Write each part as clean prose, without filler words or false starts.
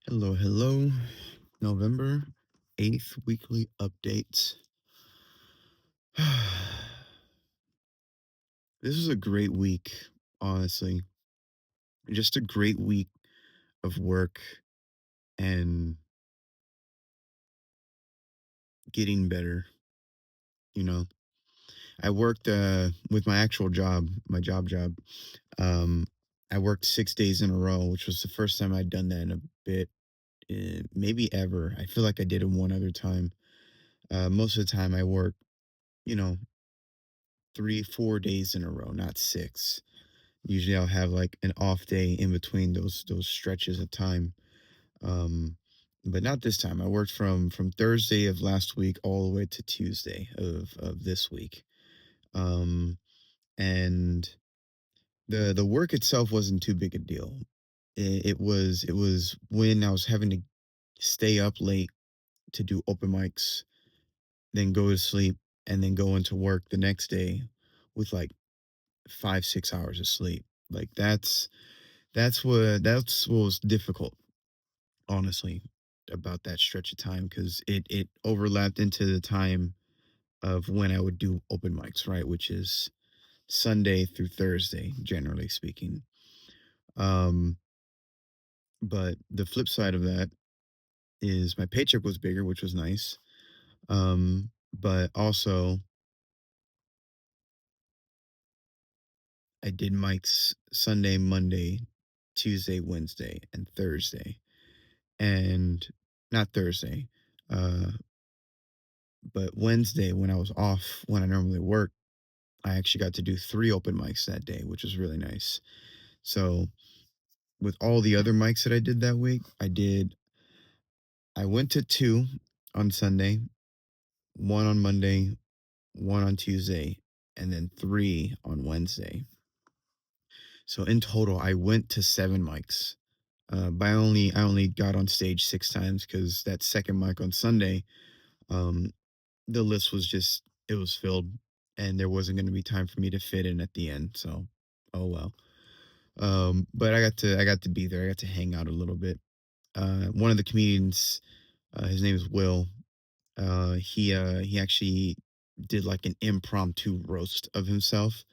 Hello, hello. November 8th weekly update. This is a great week, honestly. Just a great week of work and getting better, you know. I worked with my actual job, my job. Um I worked 6 days in a row, which was the first time I'd done that in a bit, maybe ever. I feel like I did it one other time. Most of the time I work, you know, 3, 4 days in a row, not 6. Usually I'll have like an off day in between those stretches of time. Um, but not this time. I worked from Thursday of last week all the way to Tuesday of this week. Um, and the work itself wasn't too big a deal. It was when I was having to stay up late to do open mics, then go to sleep, and then go into work the next day with like 5, 6 hours of sleep. Like that's what was difficult, honestly, about that stretch of time because it overlapped into the time of when I would do open mics, right? Which is Sunday through Thursday, generally speaking. Um, but the flip side of that is my paycheck was bigger, which was nice. But also I did mics Sunday, Monday, Tuesday, Wednesday, and Thursday. And not Thursday. Uh but Wednesday when I was off when I normally work, I actually got to do 3 open mics that day, which was really nice. So, with all the other mics that I did that week, I went to 2 on Sunday, 1 on Monday, 1 on Tuesday, and then 3 on Wednesday. So in total, I went to 7 mics. But I only got on stage 6 times because that second mic on Sunday, um, the list was just it was filled, and there wasn't gonna be time for me to fit in at the end, so, oh well. But I got to be there. I got to hang out a little bit. One of the comedians, his name is Will. He actually did like an impromptu roast of himself,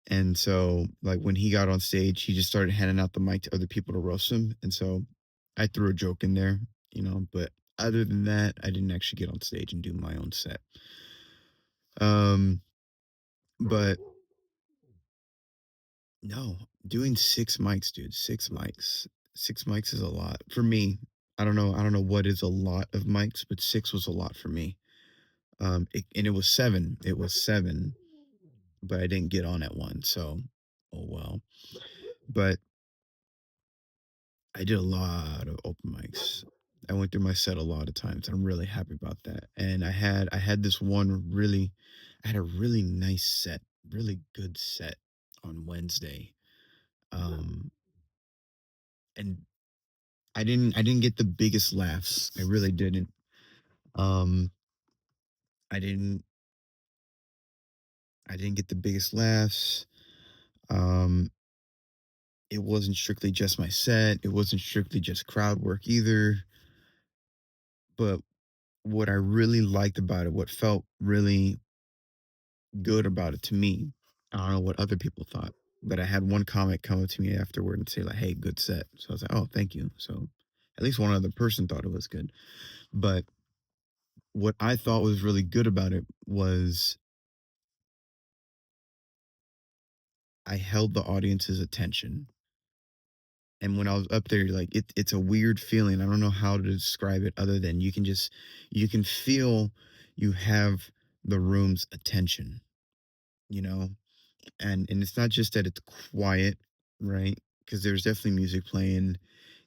and so like when he got on stage, he just started handing out the mic to other people to roast him, and so I threw a joke in there, But other than that, I didn't actually get on stage and do my own set. Um, but No, doing 6 mics, dude, 6 mics. 6 mics is a lot for me. I don't know what is a lot of mics, but 6 was a lot for me. And it was 7, but I didn't get on at 1, so, oh well. But I did a lot of open mics. I went through my set a lot of times. I'm really happy about that. And I had this one really I had a really nice set, really good set on Wednesday. Um, and I didn't get the biggest laughs. I really didn't. Um, I didn't I didn't get the biggest laughs. Um, it wasn't strictly just my set. It wasn't strictly just crowd work either. But what I really liked about it, what felt really good about it to me, I don't know what other people thought, but I had one comic come up to me afterward and say like, "Hey, good set." So I was like, "Oh, thank you." So at least one other person thought it was good. But what I thought was really good about it was I held the audience's attention. And when I was up there, like it's a weird feeling. I don't know how to describe it other than you can feel you have the room's attention, you know? And it's not just that it's quiet, right? Because there's definitely music playing.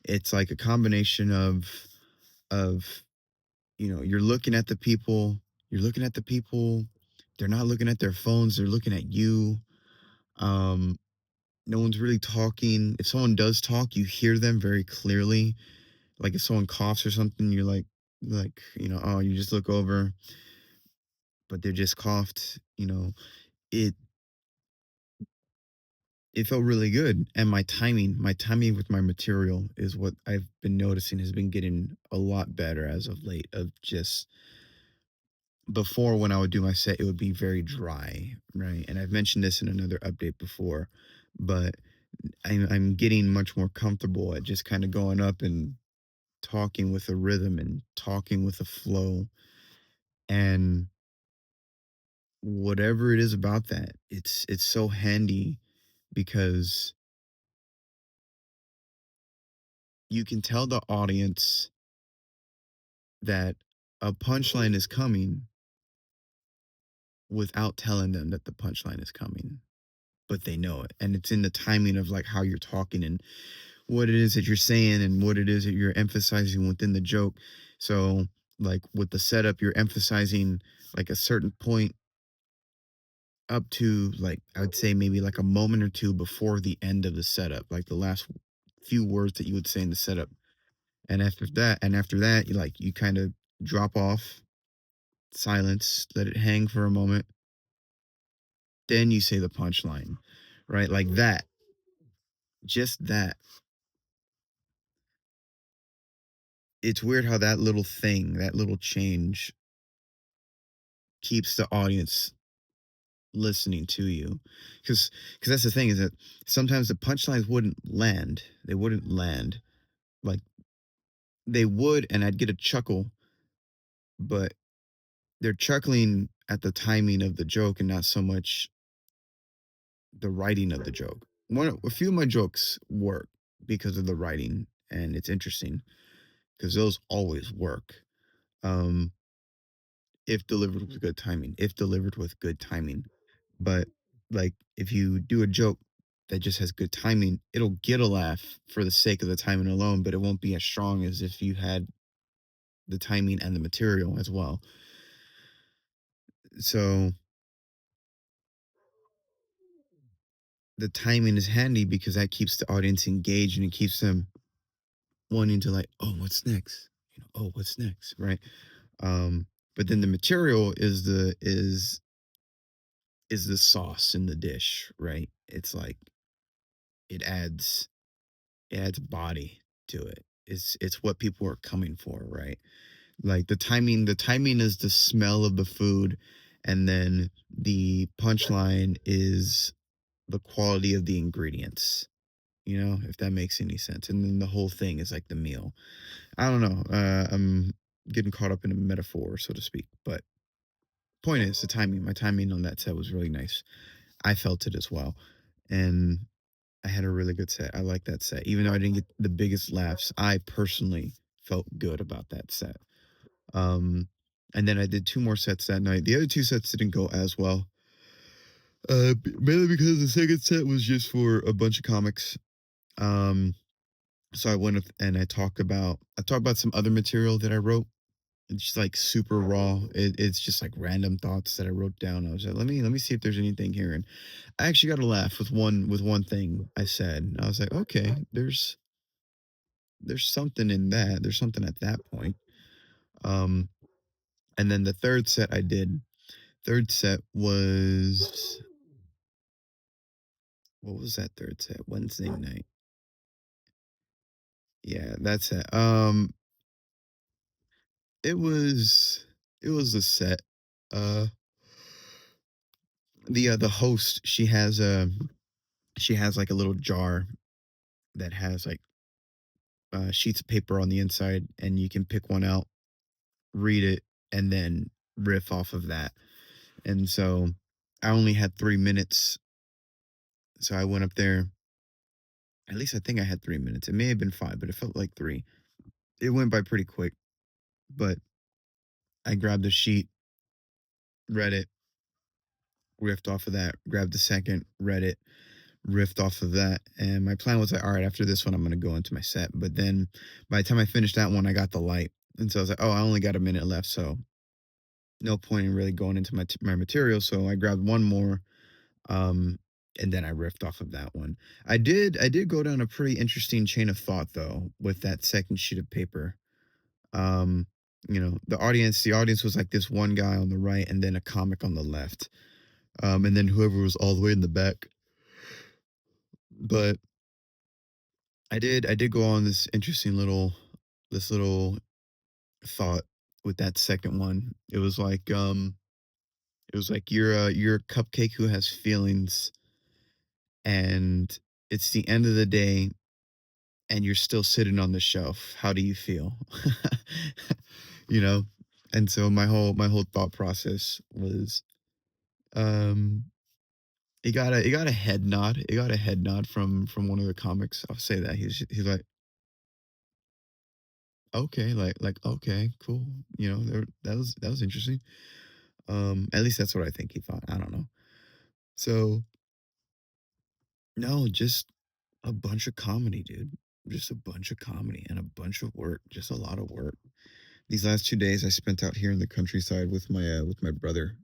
It's like a combination of you're looking at the people, they're not looking at their phones, they're looking at you. Um no one's really talking. If someone does talk, you hear them very clearly. Like if someone coughs or something, you're oh, you just look over, but they just coughed. It it felt really good, and my timing with my material is what I've been noticing has been getting a lot better as of late, of just before when I would do my set, it would be very dry, right? And I've mentioned this in another update before, but I'm getting much more comfortable at just kind of going up and talking with a rhythm and talking with a flow, and whatever it is about that, it's so handy because you can tell the audience that a punchline is coming without telling them that the punchline is coming, but they know it. And it's in the timing of like how you're talking and what it is that you're saying and what it is that you're emphasizing within the joke. So, like with the setup, you're emphasizing like a certain point up to like I would say maybe like a moment or two before the end of the setup, like the last few words that you would say in the setup. And after that, you kind of drop off, silence, let it hang for a moment, then you say the punchline, right? Like that, just that. It's weird how that little thing, that little change keeps the audience listening to you. Cuz that's the thing is that sometimes the punchlines wouldn't land. They wouldn't land. Like they would and I'd get a chuckle, but they're chuckling at the timing of the joke and not so much the writing of the joke. A few of my jokes work because of the writing, and it's interesting because those always work. Um, if delivered with good timing, if delivered with good timing. But like if you do a joke that just has good timing, it'll get a laugh for the sake of the timing alone, but it won't be as strong as if you had the timing and the material as well. So the timing is handy because that keeps the audience engaged and it keeps them wanting to like, oh, what's next? Oh, what's next? Right. Um, but then the material is the sauce in the dish, right? It's like it adds it adds body to it. It's what people are coming for, right? Like the timing is the smell of the food, and then the punchline is the quality of the ingredients. If that makes any sense. And then the whole thing is like the meal. I don't know. I'm getting caught up in a metaphor, so to speak. But point is the timing. My timing on that set was really nice. I felt it as well. And I had a really good set. I like that set. Even though I didn't get the biggest laughs, I personally felt good about that set. Um, and then I did two more sets that night. The other two sets didn't go as well. Mainly because the second set was just for a bunch of comics. Um, so and I talked about some other material that I wrote. It's just like super raw. It's just like random thoughts that I wrote down. I was like, let me see if there's anything here. And I actually got a laugh with one thing I said. I was like, okay, there's something in that. There's something at that point. Um, and then the third set was what was that third set? Wednesday night. Yeah, that's it. It was a set. Uh, the host she has like a little jar that has like sheets of paper on the inside, and you can pick one out, read it, and then riff off of that. And so I only had 3 minutes, so I went up there. At least I think I had 3 minutes. It may have been five, but it felt like three. It went by pretty quick, but I grabbed a sheet, read it, riffed off of that, grabbed the second, read it, riffed off of that. And my plan was like, all right, after this one, I'm going to go into my set. But then by the time I finished that one, I got the light. And so I was like, oh, I only got a minute left. So no point in really going into my material. So I grabbed one more. Um, and then I riffed off of that one. I did go down a pretty interesting chain of thought though with that second sheet of paper. Um, the audience was like this one guy on the right and then a comic on the left. And then whoever was all the way in the back But I did go on this little thought with that second one. It was like you're a cupcake who has feelings, and it's the end of the day and you're still sitting on the shelf. How do you feel? you know? And so my whole thought process was um it got a head nod. It got a head nod from one of the comics. I'll say that. He's like, "Okay, like okay, cool." That was interesting. At least that's what I think he thought. I don't know. So, no, just a bunch of comedy, dude. Just a bunch of comedy and a bunch of work. Just a lot of work. These last 2 days I spent out here in the countryside with my brother,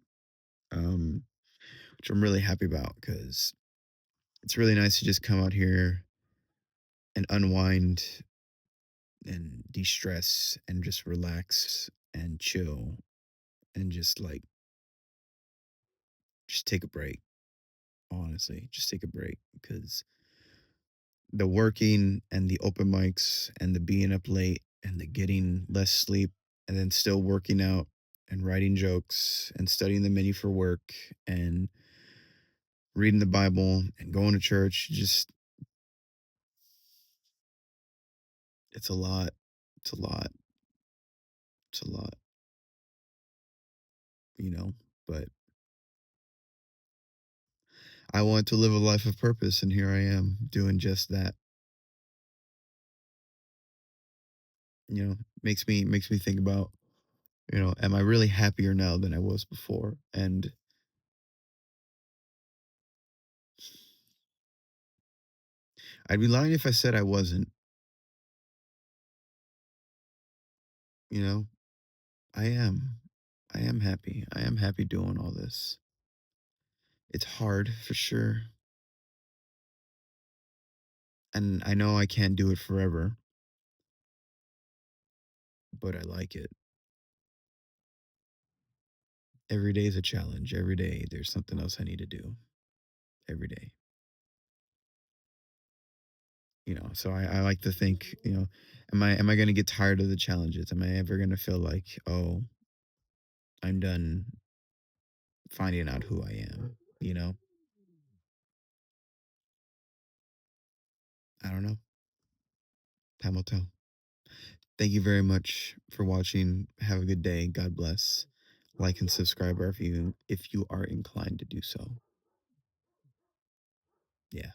um, which I'm really happy about because it's really nice to just come out here and unwind and de-stress and just relax and chill and just take a break, honestly. Just take a break because the working and the open mics and the being up late and the getting less sleep and then still working out and writing jokes and studying the menu for work and reading the Bible and going to church, just it's a lot. It's a lot. It's a lot, you know. But I want to live a life of purpose, and here I am doing just that. You know, makes me think about, am I really happier now than I was before? And I'd be lying if I said I wasn't. You know, I am. I am happy. I am happy doing all this. It's hard for sure, and I know I can't do it forever, but I like it. Every day is a challenge. Every day there's something else I need to do. Every day. So I like to think, am I going to get tired of the challenges? Am I ever going to feel like, oh, I'm done finding out who I am? I don't know. Time will tell. Thank you very much for watching. Have a good day. God bless. Like and subscribe if you are inclined to do so. Yeah.